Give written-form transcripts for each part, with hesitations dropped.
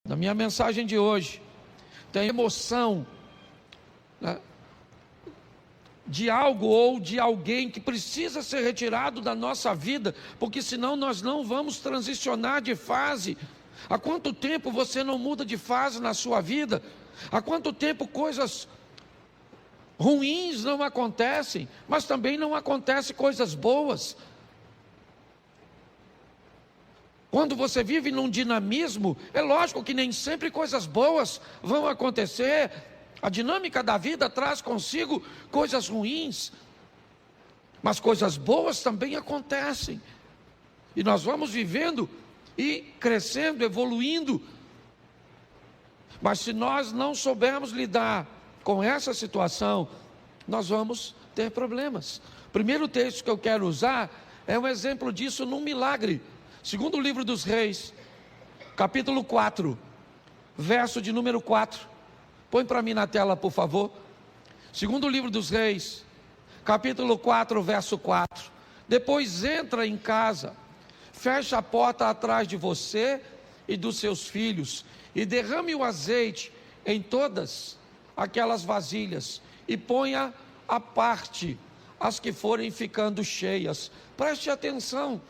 Na minha mensagem de hoje, tem emoção, né, de algo ou de alguém que precisa ser retirado da nossa vida, porque senão nós não vamos transicionar de fase. Há quanto tempo você não muda de fase na sua vida? Há quanto tempo coisas ruins não acontecem, mas também não acontecem coisas boas? Quando você vive num dinamismo, é lógico que nem sempre coisas boas vão acontecer. A dinâmica da vida traz consigo coisas ruins, mas coisas boas também acontecem. E nós vamos vivendo e crescendo, evoluindo. Mas se nós não soubermos lidar com essa situação, nós vamos ter problemas. O primeiro texto que eu quero usar é um exemplo disso num milagre. Segundo livro dos Reis, capítulo 4, verso de número 4. Põe para mim na tela, por favor. Segundo livro dos Reis, capítulo 4, verso 4. Depois entra em casa, fecha a porta atrás de você e dos seus filhos, e derrame o azeite em todas aquelas vasilhas, e ponha à parte as que forem ficando cheias. Preste atenção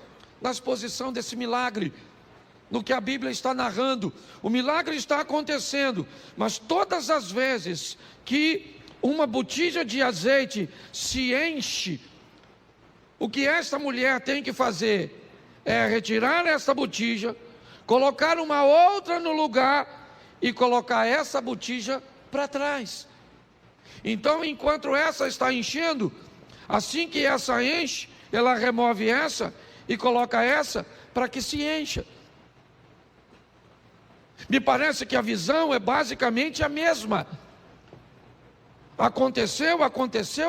na exposição desse milagre, no que a Bíblia está narrando. O milagre está acontecendo, mas todas as vezes que uma botija de azeite se enche, o que esta mulher tem que fazer é retirar essa botija, colocar uma outra no lugar e colocar essa botija para trás. Então, enquanto essa está enchendo, assim que essa enche, ela remove essa e coloca essa para que se encha. Me parece que a visão é basicamente a mesma. Aconteceu,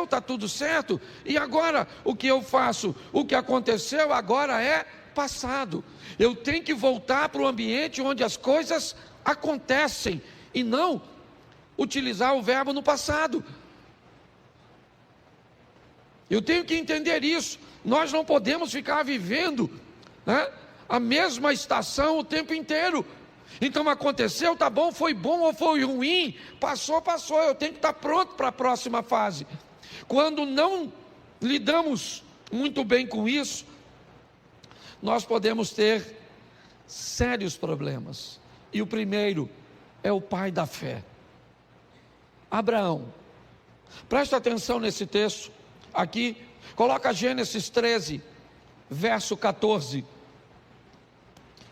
está tudo certo. E agora, o que eu faço? O que aconteceu agora é passado. Eu tenho que voltar para o ambiente onde as coisas acontecem, e não utilizar o verbo no passado. Eu tenho que entender isso. Nós não podemos ficar vivendo, né, a mesma estação o tempo inteiro. Então aconteceu, tá bom, foi bom ou foi ruim, passou, eu tenho que estar pronto para a próxima fase. Quando não lidamos muito bem com isso, nós podemos ter sérios problemas. E o primeiro é o pai da fé, Abraão. Presta atenção nesse texto aqui, coloca Gênesis 13, verso 14.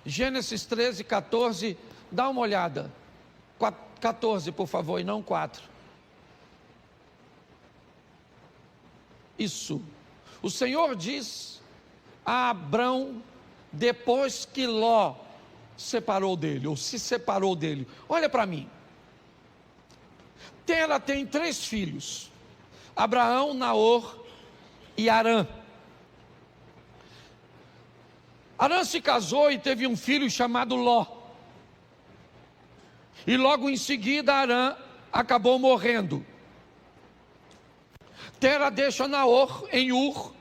Gênesis 13, 14, dá uma olhada. 14, por favor, e não 4. Isso. O Senhor diz a Abrão, depois que Ló separou dele, ou se separou dele. Olha para mim. Tera tem 3 filhos: Abraão, Naor e Harã. Harã se casou e teve um filho chamado Ló. E logo em seguida Harã acabou morrendo. Tera deixa Naor em Ur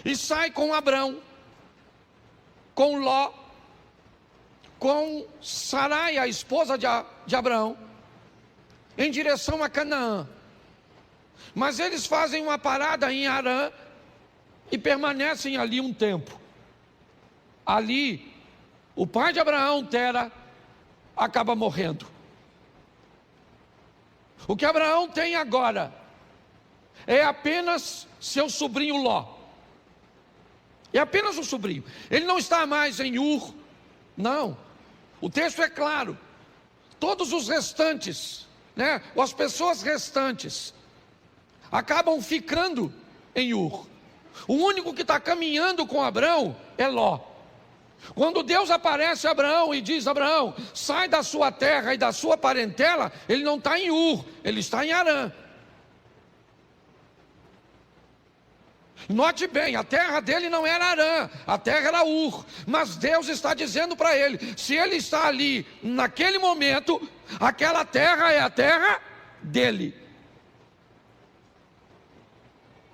e sai com Abrão, com Ló, com Sarai, a esposa de Abraão, em direção a Canaã. Mas eles fazem uma parada em Harã e permanecem ali um tempo. Ali, o pai de Abraão, Tera, acaba morrendo. O que Abraão tem agora é apenas seu sobrinho Ló. É apenas um sobrinho. Ele não está mais em Ur, não. O texto é claro. Todos os restantes, né, ou as pessoas restantes, acabam ficando em Ur. O único que está caminhando com Abraão é Ló. Quando Deus aparece a Abraão e diz: Abraão, sai da sua terra e da sua parentela, ele não está em Ur, ele está em Harã. Note bem, a terra dele não era Harã, a terra era Ur. Mas Deus está dizendo para ele: se ele está ali naquele momento, aquela terra é a terra dele.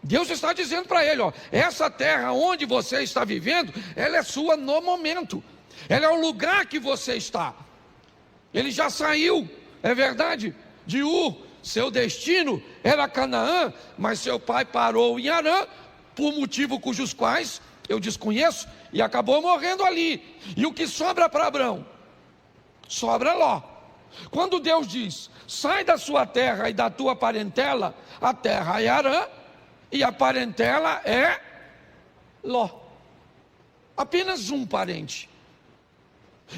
Deus está dizendo para ele: ó, essa terra onde você está vivendo, ela é sua no momento. Ela é o lugar que você está. Ele já saiu, é verdade, de Ur. Seu destino era Canaã, mas seu pai parou em Harã, por motivo cujos quais eu desconheço, e acabou morrendo ali. E o que sobra para Abrão? Sobra Ló. Quando Deus diz, sai da sua terra e da tua parentela, a terra é Harã, e a parentela é Ló. Apenas um parente.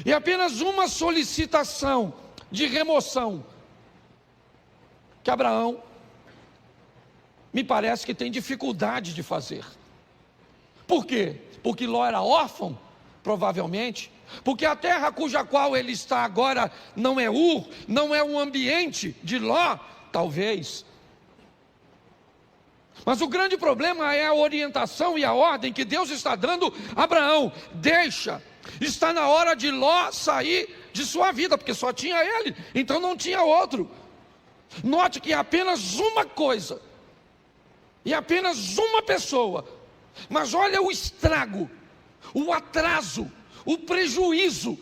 E apenas uma solicitação de remoção que Abraão me parece que tem dificuldade de fazer. Por quê? Porque Ló era órfão, provavelmente. Porque a terra cuja qual ele está agora não é Ur, não é um ambiente de Ló, talvez. Mas o grande problema é a orientação e a ordem que Deus está dando a Abraão. Deixa, está na hora de Ló sair de sua vida, porque só tinha ele, então não tinha outro. Note que é apenas uma coisa, e apenas uma pessoa, mas olha o estrago, o atraso, o prejuízo,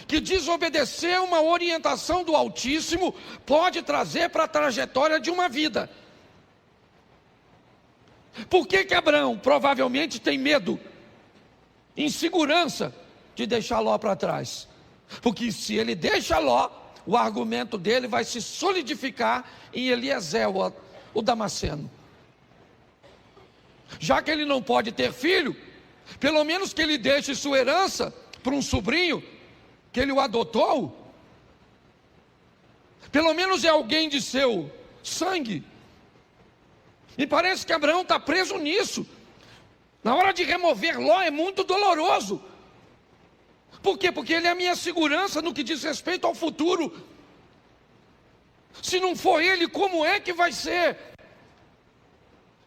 que desobedecer uma orientação do Altíssimo pode trazer para a trajetória de uma vida. Por que Abraão provavelmente tem medo, insegurança de deixar Ló para trás? Porque se ele deixa Ló, o argumento dele vai se solidificar em Eliezer, o Damasceno. Já que ele não pode ter filho, pelo menos que ele deixe sua herança para um sobrinho, que ele o adotou. Pelo menos é alguém de seu sangue. Me parece que Abraão está preso nisso. Na hora de remover Ló é muito doloroso. Por quê? Porque ele é a minha segurança no que diz respeito ao futuro. Se não for ele, como é que vai ser?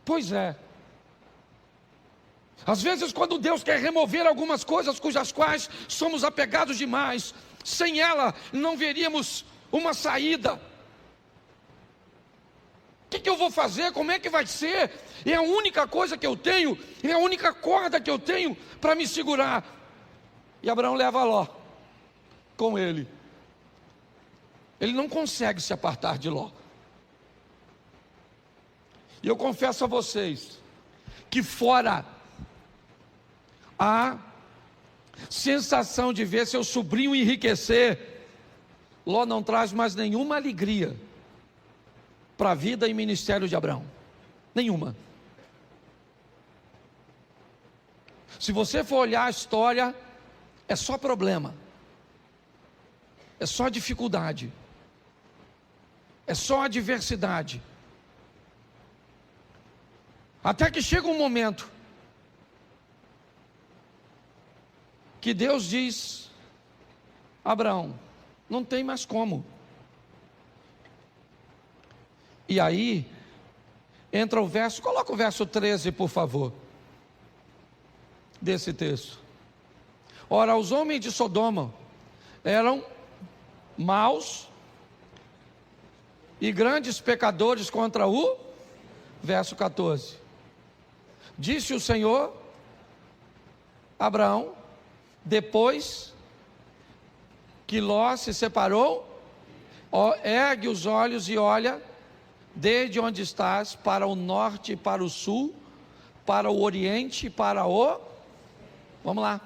Pois é. Às vezes quando Deus quer remover algumas coisas cujas quais somos apegados demais, sem ela não veríamos uma saída. O que eu vou fazer? Como é que vai ser? É a única coisa que eu tenho, é a única corda que eu tenho para me segurar. E Abraão leva Ló com ele. Ele não consegue se apartar de Ló. E eu confesso a vocês que fora a sensação de ver seu sobrinho enriquecer, Ló não traz mais nenhuma alegria para a vida e ministério de Abraão. Nenhuma. Se você for olhar a história, é só problema, é só dificuldade, é só adversidade. Até que chega um momento que Deus diz: Abraão, não tem mais como. E aí entra o verso, coloca o verso 13 por favor, desse texto. Ora, os homens de Sodoma eram maus e grandes pecadores contra o, verso 14. Disse o Senhor a Abraão, depois que Ló se separou, ergue os olhos e olha desde onde estás para o norte e para o sul, para o oriente e para o... Vamos lá.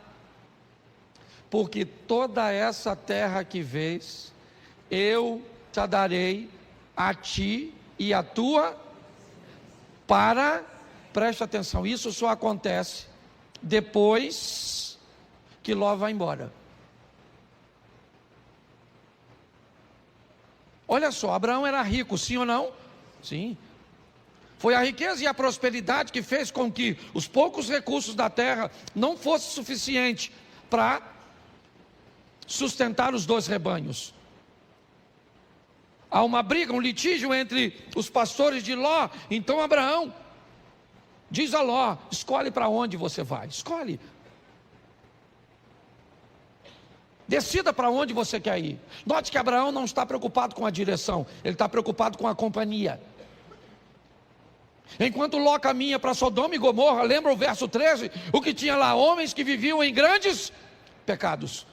Porque toda essa terra que vês, eu te darei a ti e a tua para... Preste atenção, isso só acontece depois que Ló vai embora. Olha só, Abraão era rico, sim ou não? Sim. Foi a riqueza e a prosperidade que fez com que os poucos recursos da terra não fossem suficientes para sustentar os dois rebanhos. Há uma briga, um litígio entre os pastores de Ló. Então Abraão diz a Ló: escolhe para onde você vai, escolhe. Decida para onde você quer ir. Note que Abraão não está preocupado com a direção, ele está preocupado com a companhia. Enquanto Ló caminha para Sodoma e Gomorra, lembra o verso 13? O que tinha lá? Homens que viviam em grandes pecados.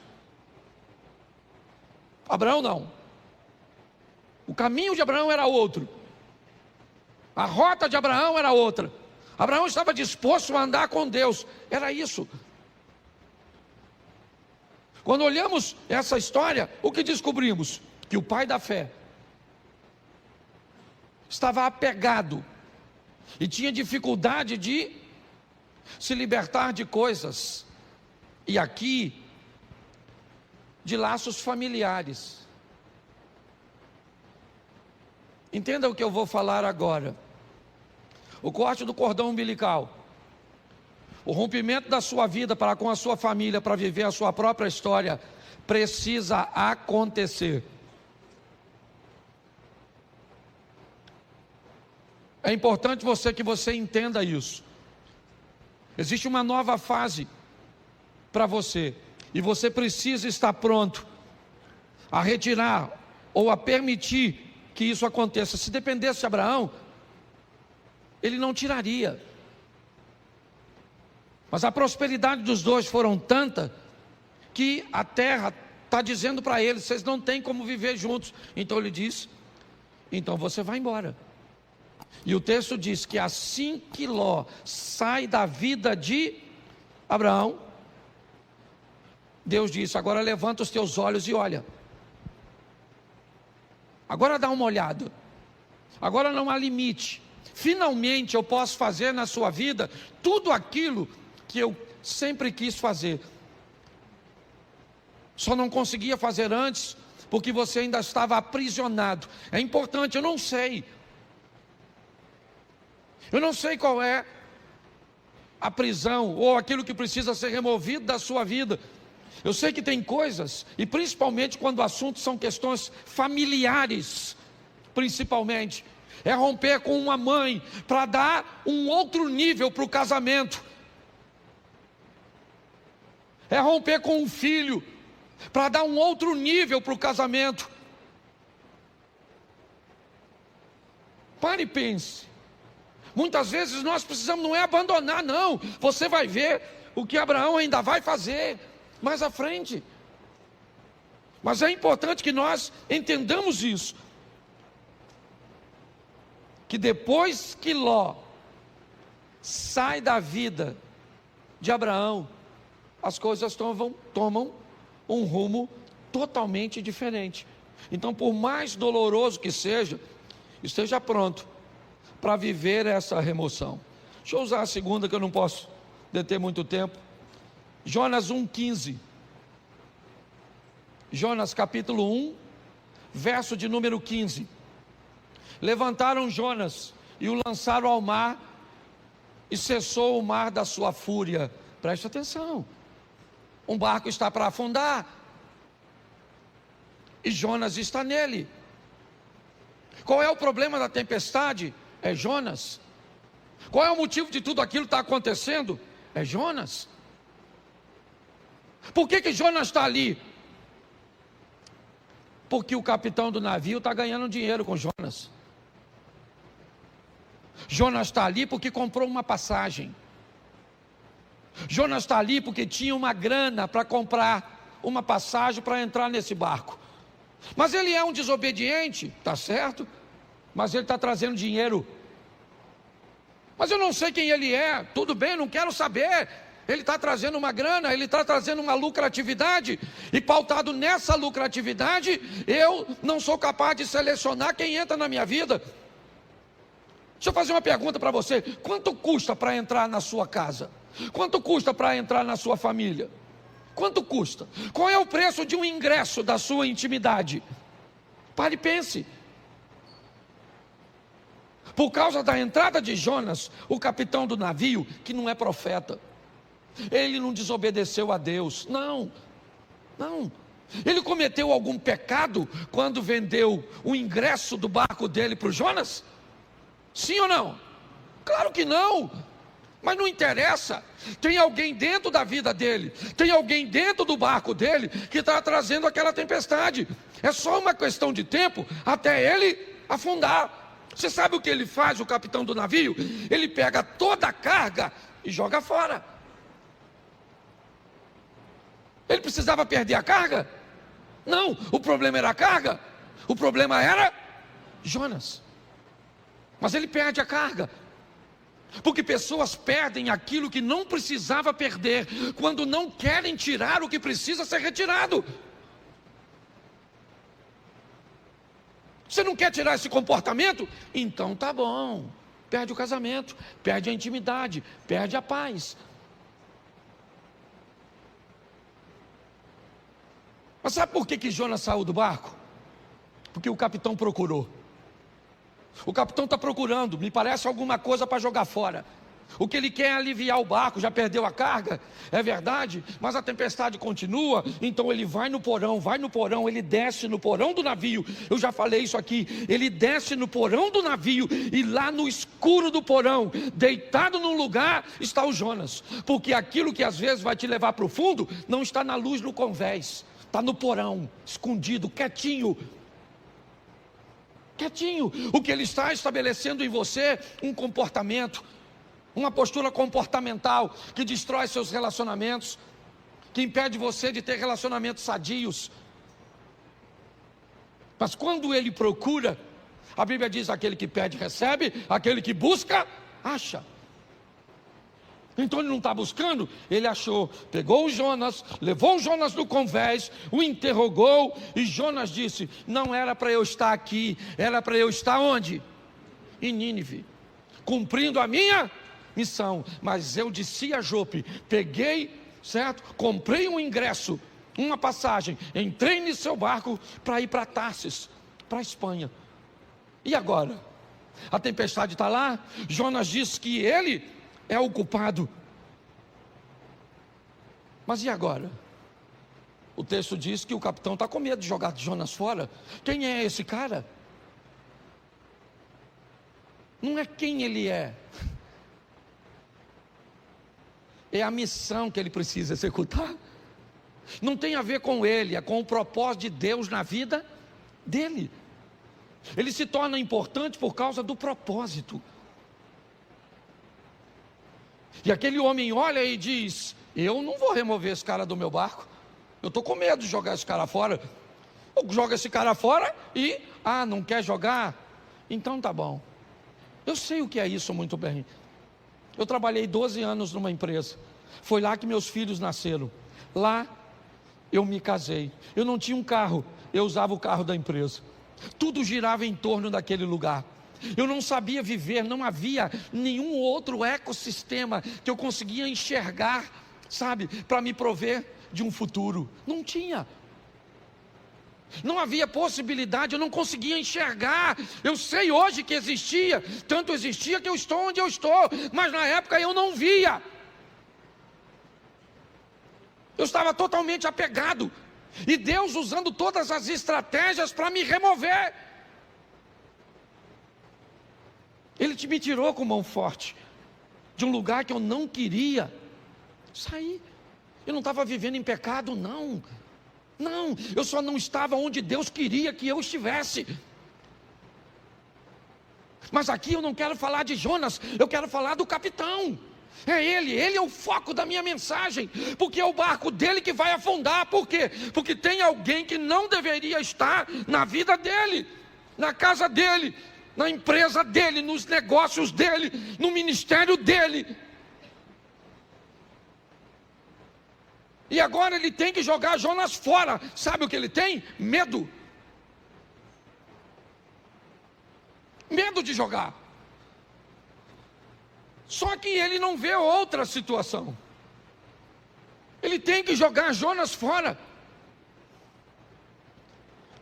Abraão não. O caminho de Abraão era outro. A rota de Abraão era outra. Abraão estava disposto a andar com Deus. Era isso. Quando olhamos essa história, o que descobrimos? Que o pai da fé estava apegado e tinha dificuldade de se libertar de coisas. E aqui, de laços familiares. Entenda o que eu vou falar agora. O corte do cordão umbilical, o rompimento da sua vida para com a sua família, para viver a sua própria história, precisa acontecer. É importante que você entenda isso. Existe uma nova fase para você, e você precisa estar pronto a retirar ou a permitir que isso aconteça. Se dependesse de Abraão, ele não tiraria. Mas a prosperidade dos dois foram tanta que a terra está dizendo para eles: vocês não têm como viver juntos. Então ele diz: então você vai embora. E o texto diz que assim que Ló sai da vida de Abraão, Deus disse: agora levanta os teus olhos e olha. Agora dá uma olhada. Agora não há limite. Finalmente eu posso fazer na sua vida tudo aquilo que eu sempre quis fazer. Só não conseguia fazer antes porque você ainda estava aprisionado. É importante, eu não sei qual é a prisão ou aquilo que precisa ser removido da sua vida. Eu sei que tem coisas, e principalmente quando o assunto são questões familiares, principalmente, é romper com uma mãe para dar um outro nível para o casamento. É romper com um filho para dar um outro nível para o casamento. Pare e pense. Muitas vezes nós precisamos, não é abandonar, não. Você vai ver o que Abraão ainda vai fazer mais à frente. Mas é importante que nós entendamos isso. Que depois que Ló sai da vida de Abraão, as coisas tomam um rumo totalmente diferente. Então, por mais doloroso que seja, esteja pronto para viver essa remoção. Deixa eu usar a segunda, que eu não posso deter muito tempo. Jonas 1,15. Jonas capítulo 1, verso de número 15. Levantaram Jonas e o lançaram ao mar, e cessou o mar da sua fúria. Preste atenção. Um barco está para afundar, e Jonas está nele. Qual é o problema da tempestade? É Jonas. Qual é o motivo de tudo aquilo que está acontecendo? É Jonas. Por que Jonas está ali? Porque o capitão do navio está ganhando dinheiro com Jonas. Jonas está ali porque comprou uma passagem. Jonas está ali porque tinha uma grana para comprar uma passagem para entrar nesse barco. Mas ele é um desobediente, tá certo? Mas ele está trazendo dinheiro. Mas eu não sei quem ele é. Tudo bem, não quero saber. Ele está trazendo uma grana, ele está trazendo uma lucratividade, e pautado nessa lucratividade, eu não sou capaz de selecionar quem entra na minha vida. Deixa eu fazer uma pergunta para você: quanto custa para entrar na sua casa? Quanto custa para entrar na sua família? Quanto custa? Qual é o preço de um ingresso da sua intimidade? Pare e pense. Por causa da entrada de Jonas, o capitão do navio, que não é profeta, ele não desobedeceu a Deus, não. Ele cometeu algum pecado quando vendeu o ingresso do barco dele para o Jonas? Sim ou não? Claro que não. Mas não interessa. Tem alguém dentro da vida dele, tem alguém dentro do barco dele que está trazendo aquela tempestade. É só uma questão de tempo até ele afundar. Você sabe o que ele faz, o capitão do navio? Ele pega toda a carga e joga fora. Ele precisava perder a carga? Não, o problema era a carga. O problema era Jonas. Mas ele perde a carga. Porque pessoas perdem aquilo que não precisava perder, quando não querem tirar o que precisa ser retirado. Você não quer tirar esse comportamento? Então tá bom. Perde o casamento, perde a intimidade, perde a paz. Mas sabe por que Jonas saiu do barco? Porque o capitão procurou. O capitão está procurando, me parece alguma coisa para jogar fora. O que ele quer é aliviar o barco, já perdeu a carga, é verdade, mas a tempestade continua, então ele vai no porão, ele desce no porão do navio. Eu já falei isso aqui, ele desce no porão do navio, e lá no escuro do porão, deitado num lugar, está o Jonas. Porque aquilo que às vezes vai te levar para o fundo, não está na luz no convés, está no porão, escondido, quietinho. Quietinho. O que ele está estabelecendo em você, um comportamento, uma postura comportamental que destrói seus relacionamentos, que impede você de ter relacionamentos sadios. Mas quando ele procura, a Bíblia diz: aquele que pede recebe, aquele que busca acha. Então ele não está buscando, ele achou, pegou o Jonas, levou o Jonas no convés, o interrogou, e Jonas disse: não era para eu estar aqui, era para eu estar onde? Em Nínive, cumprindo a minha missão. Mas eu desci a Jope, peguei, certo? Comprei um ingresso, uma passagem, entrei no seu barco para ir para Tarsis, para a Espanha. E agora? A tempestade está lá, Jonas disse que ele é o culpado. Mas e agora? O texto diz que o capitão está com medo de jogar Jonas fora. Quem é esse cara? Não é quem ele é a missão que ele precisa executar. Não tem a ver com ele, é com o propósito de Deus na vida dele. Ele se torna importante por causa do propósito. E aquele homem olha e diz: eu não vou remover esse cara do meu barco, eu estou com medo de jogar esse cara fora. Eu jogo esse cara fora e, não quer jogar? Então tá bom. Eu sei o que é isso muito bem. Eu trabalhei 12 anos numa empresa, foi lá que meus filhos nasceram, lá eu me casei. Eu não tinha um carro, eu usava o carro da empresa. Tudo girava em torno daquele lugar. Eu não sabia viver, não havia nenhum outro ecossistema que eu conseguia enxergar, sabe, para me prover de um futuro. Não tinha. Não havia possibilidade, eu não conseguia enxergar. Eu sei hoje que existia, tanto existia que eu estou onde eu estou, mas na época eu não via. Eu estava totalmente apegado, e Deus usando todas as estratégias para me remover. Ele me tirou com mão forte de um lugar que eu não queria sair. Eu não estava vivendo em pecado, não. Eu só não estava onde Deus queria que eu estivesse. Mas aqui eu não quero falar de Jonas, eu quero falar do capitão. É ele é o foco da minha mensagem, porque é o barco dele que vai afundar. Por quê? Porque tem alguém que não deveria estar na vida dele, na casa dele, na empresa dele, nos negócios dele, no ministério dele. E agora ele tem que jogar Jonas fora. Sabe o que ele tem? Medo. Medo de jogar. Só que ele não vê outra situação. Ele tem que jogar Jonas fora.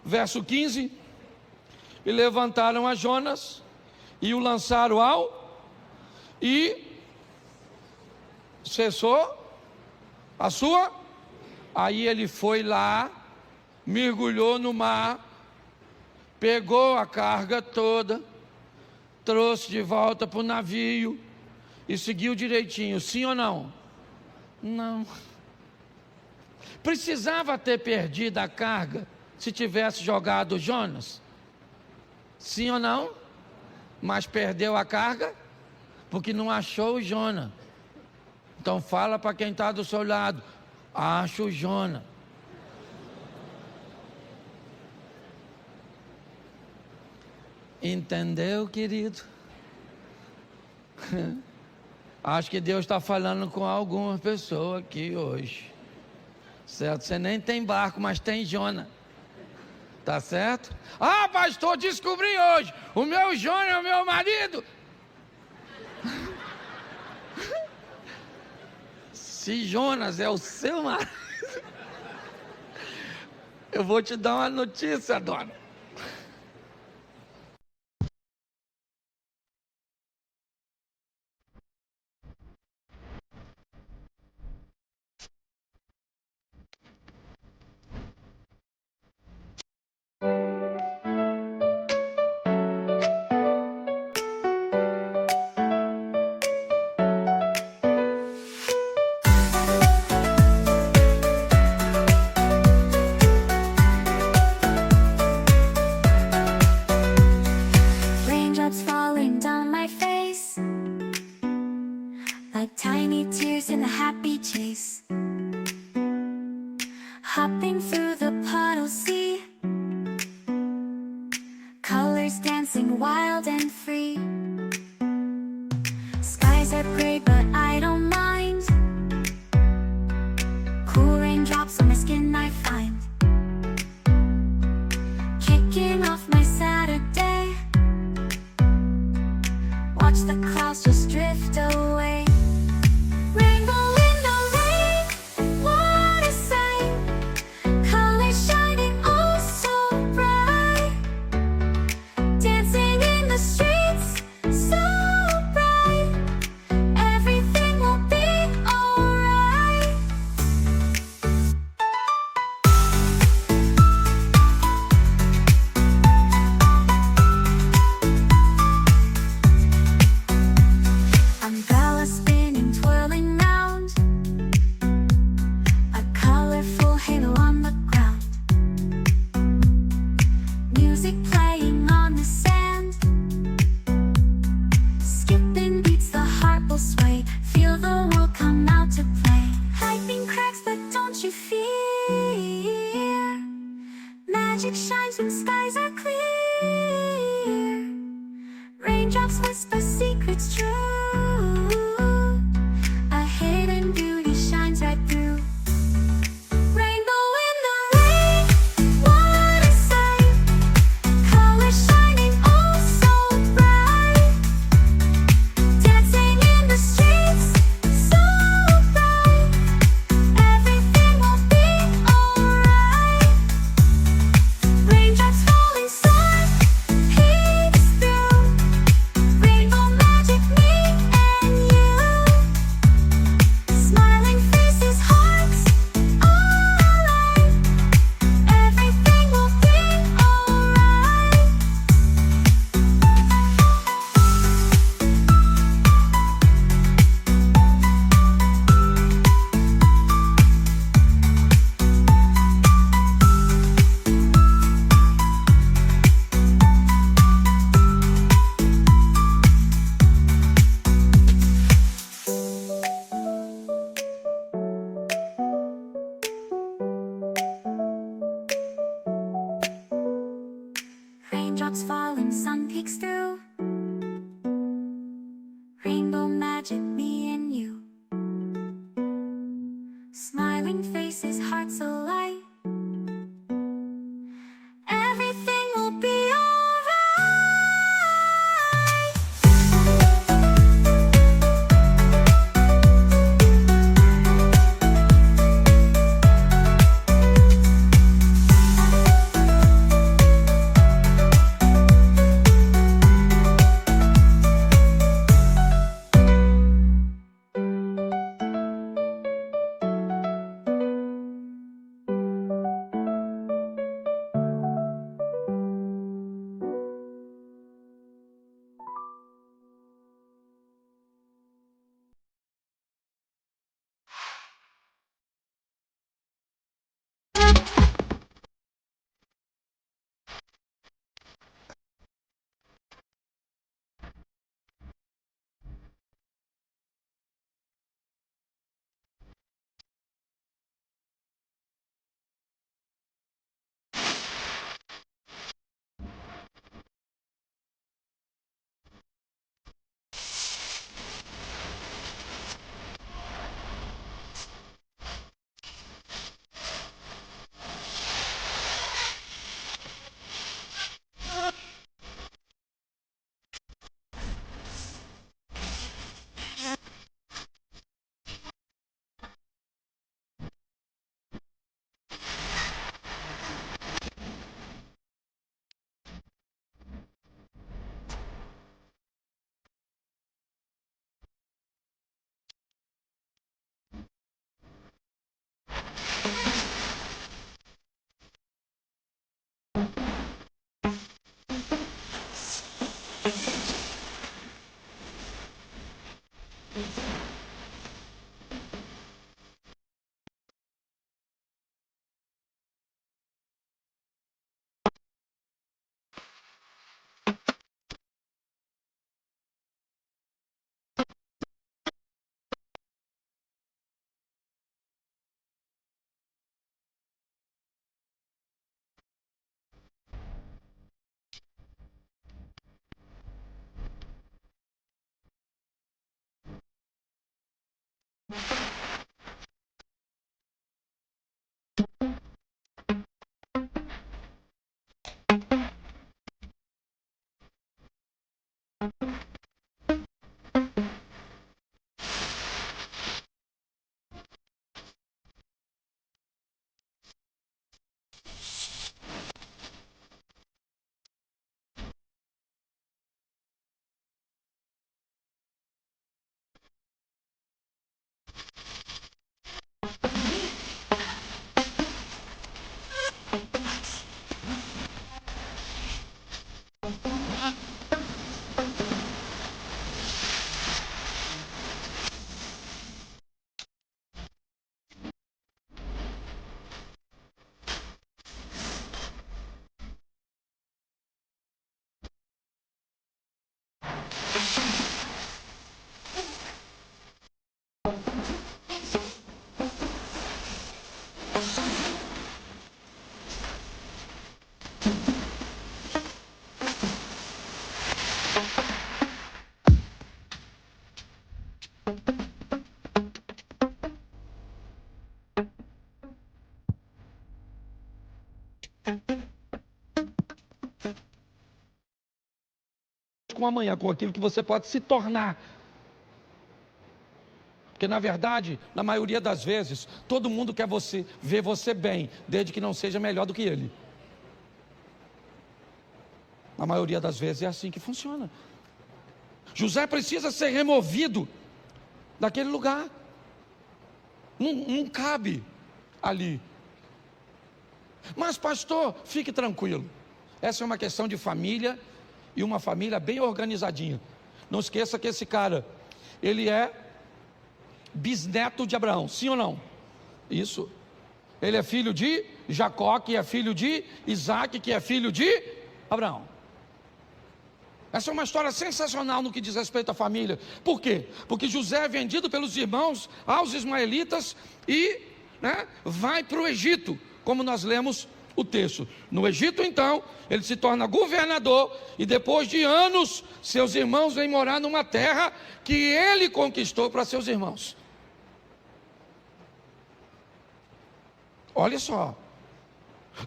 Verso 15. E levantaram a Jonas e o lançaram e cessou a sua. Aí ele foi lá, mergulhou no mar, pegou a carga toda, trouxe de volta para o navio e seguiu direitinho. Sim ou não? Não. Precisava ter perdido a carga se tivesse jogado Jonas? Sim ou não? Mas perdeu a carga porque não achou o Jonas. Então fala para quem está do seu lado: acha o Jonas. Entendeu, querido? Acho que Deus está falando com alguma pessoa aqui hoje. Certo? Você nem tem barco, mas tem Jona. Tá certo? Ah, pastor, descobri hoje. O meu Jona é o meu marido. Se Jonas é o seu marido, eu vou te dar uma notícia, dona. Raindrops falling down my face, like tiny tears in a happy chase. Hopping through the puddles, see colors dancing wild and free. Skies are gray, but I don't mind. Cool raindrops on my skin I find. Kicking off my Saturday, watch the clouds just drift away. Rainbow in the rain, what a sight. Colors shining oh so bright. Dancing in the streets, so bright. Everything will be alright. Umbrella spinning, twirling round. A colorful halo on the ground. Music playing on the sand. Skipping beats, the heart will sway. Feel the world come out to play. Lightning cracks, but don't you fear. Magic shines when skies are clear. Raindrops whisper secrets true. A hidden beauty shines right through. Rainbow in the rain, what a sight. Colors shining oh so bright. Dancing in the streets, so bright. Everything will be alright. Raindrops falling soft, peeks through. Rainbow magic, me and you. Smiling faces, hearts alight. Everything will be alright. Raindrops falling, sun peeks through. Rainbow magic, me and you. Smiling faces, hearts alight. Everything will be alright. Com amanhã, com aquilo que você pode se tornar. Porque, na verdade, na maioria das vezes, todo mundo quer ver você bem, desde que não seja melhor do que ele. Na maioria das vezes é assim que funciona. José precisa ser removido daquele lugar. Não cabe ali. Mas, pastor, fique tranquilo. Essa é uma questão de família, e uma família bem organizadinha. Não esqueça que esse cara, ele é bisneto de Abraão, sim ou não? Isso. Ele é filho de Jacó, que é filho de Isaac, que é filho de Abraão. Essa é uma história sensacional no que diz respeito à família. Por quê? Porque José é vendido pelos irmãos aos ismaelitas e vai para o Egito, como nós lemos o texto. No Egito, então, ele se torna governador, e depois de anos, seus irmãos vêm morar numa terra que ele conquistou para seus irmãos. Olha só,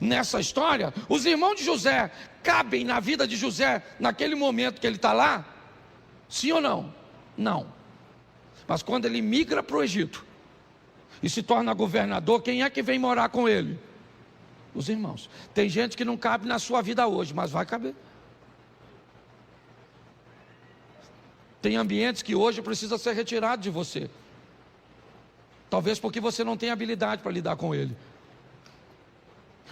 nessa história, os irmãos de José cabem na vida de José naquele momento que ele está lá? Sim ou não? Não. Mas quando ele migra para o Egito e se torna governador, quem é que vem morar com ele? Os irmãos. Tem gente que não cabe na sua vida hoje, mas vai caber. Tem ambientes que hoje precisa ser retirado de você. Talvez porque você não tem habilidade para lidar com ele.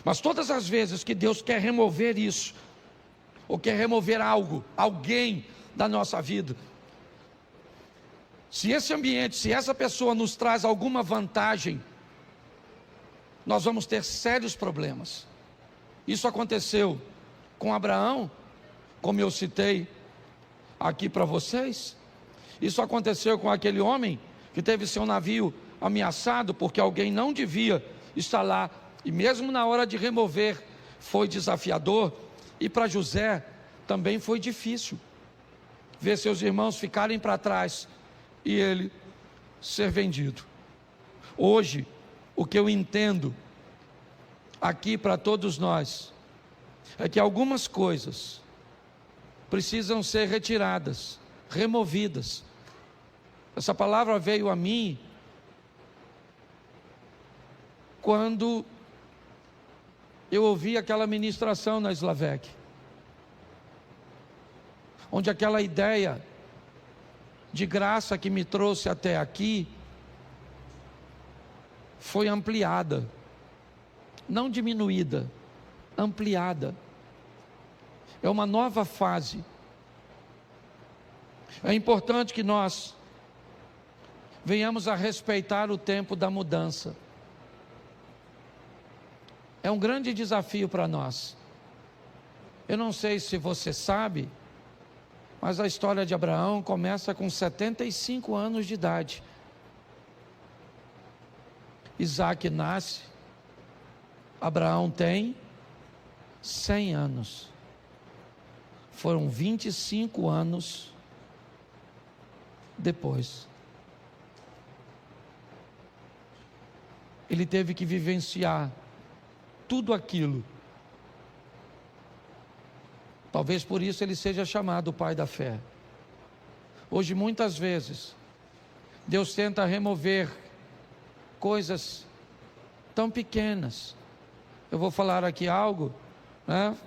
Mas todas as vezes que Deus quer remover isso, ou quer remover algo, alguém da nossa vida, se esse ambiente, se essa pessoa nos traz alguma vantagem, nós vamos ter sérios problemas. Isso aconteceu com Abraão, como eu citei aqui para vocês. Isso aconteceu com aquele homem que teve seu navio ameaçado porque alguém não devia estar lá, e mesmo na hora de remover foi desafiador. E para José também foi difícil ver seus irmãos ficarem para trás e ele ser vendido. Hoje, o que eu entendo aqui para todos nós é que algumas coisas precisam ser retiradas, removidas. Essa palavra veio a mim quando eu ouvi aquela ministração na Slavec, onde aquela ideia de graça que me trouxe até aqui foi ampliada, não diminuída, ampliada. É uma nova fase. É importante que nós venhamos a respeitar o tempo da mudança. É um grande desafio para nós. Eu não sei se você sabe, mas a história de Abraão começa com 75 anos de idade. Isaac nasce, Abraão tem 100 anos. Foram 25 anos depois. ele teve que vivenciar tudo aquilo. Talvez por isso ele seja chamado o pai da fé. Hoje, muitas vezes, Deus tenta remover coisas tão pequenas. Eu vou falar aqui algo, né?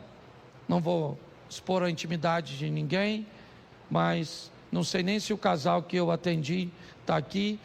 Não vou expor a intimidade de ninguém, mas não sei nem se o casal que eu atendi está aqui.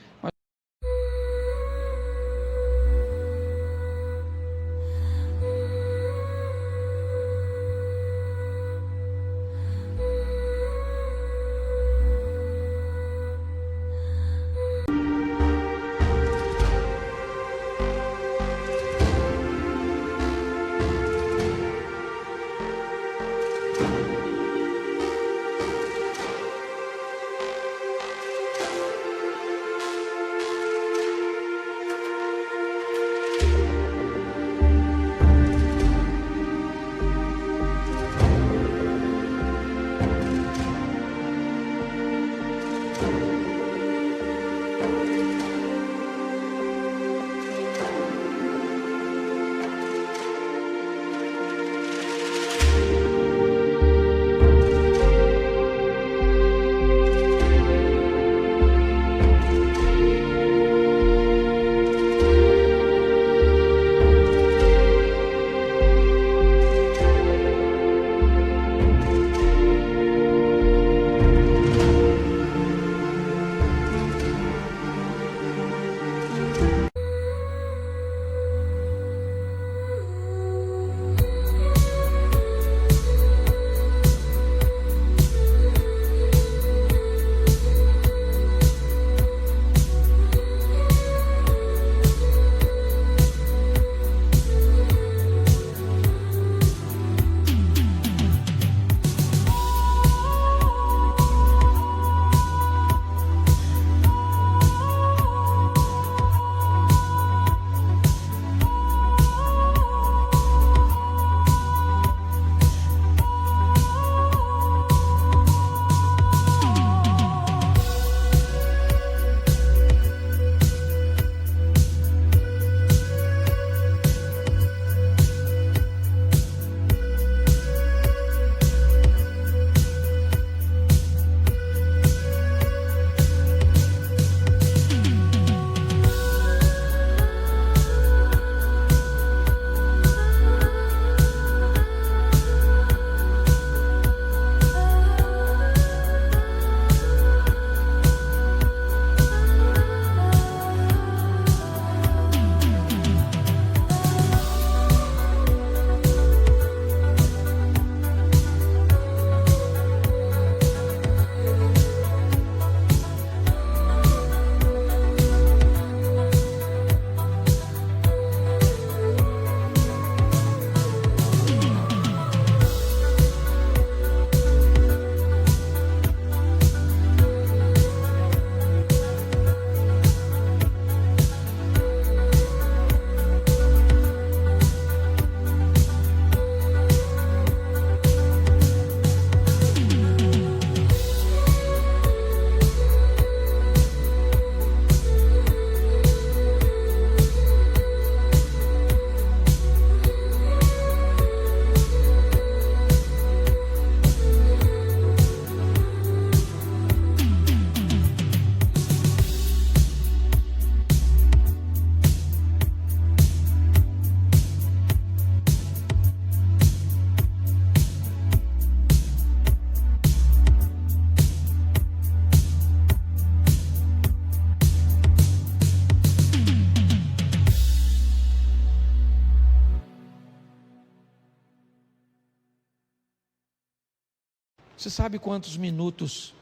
Você sabe quantos minutos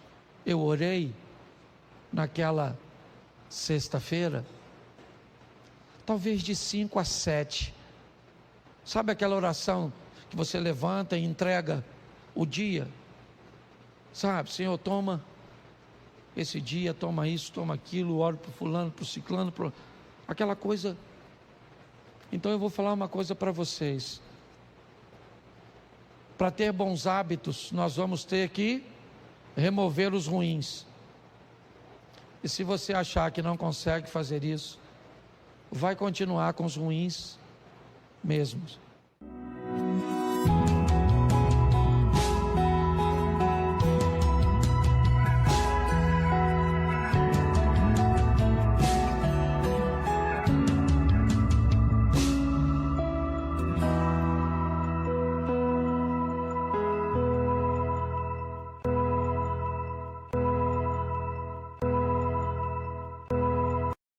eu orei naquela sexta-feira? Talvez de 5 a 7. Sabe aquela oração que você levanta e entrega o dia? Sabe, Senhor, toma esse dia, toma isso, toma aquilo, oro para o fulano, para o ciclano, aquela coisa. Então eu vou falar uma coisa para vocês. Para ter bons hábitos, nós vamos ter que remover os ruins. E se você achar que não consegue fazer isso, vai continuar com os ruins mesmos.